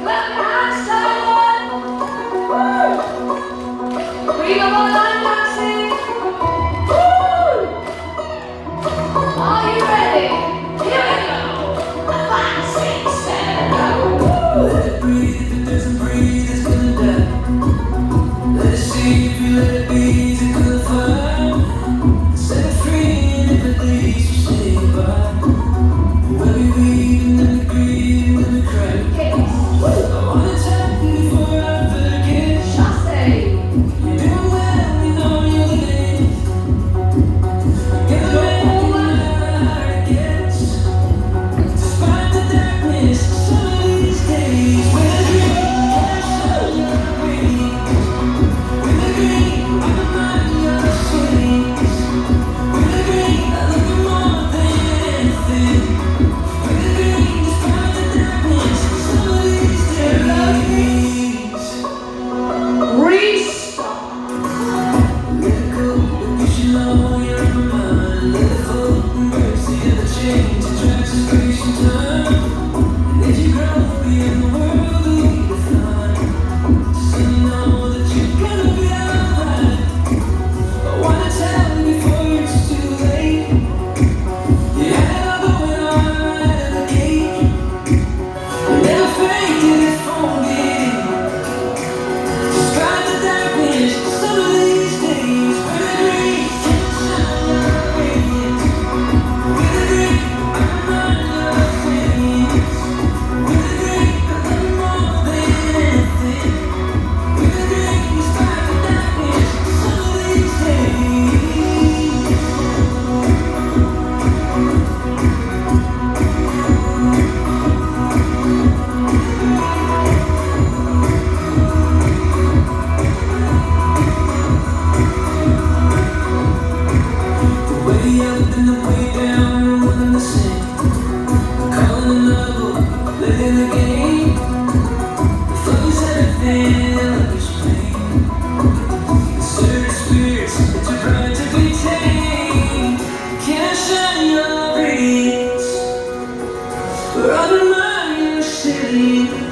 Clap your hands, Thailand! Woo! Queen of our line dancing! Woo! Are you ready? Here we go! 5, 6, 7, go! Let it breathe, if it doesn't breathe, it's gonna die. Let it see, if you let it be, it's a good fire. Set it free, and if it leaves, you say goodbye. When we weep, and then we grieve, and then we cry. I wanna tell you before I forget. Chasse! You're doing well, you know you're living. Get away, you know how it gets. Despite the darkness, some of these days, when the green cash on your ring, when the green on the mind your swings, when the green I love you more than anything, when the green despite the darkness, some of these days. Restart! Let it go, you should know you're on my mind. Let it flow, embrace the other change, it drives us crazy time. And as you grow beyond the world that we define, so you know that you're gonna be alright. I wanna tell you before it's too late. You had it all going on right at the gate. You never faked it, it phoned it in. Despite the darkness, some of these days, when the green can shine your radiance, when the green I'm your face, when the green I love you more than anything, when the green despite the darkness, some of these days. The way up and the way down, one and the same. Calling another, letting the game. The fuck is everything, love is pain. The certain spirits that you're proud to be tamed. Can't shine your radiance, but I've been lying, silly.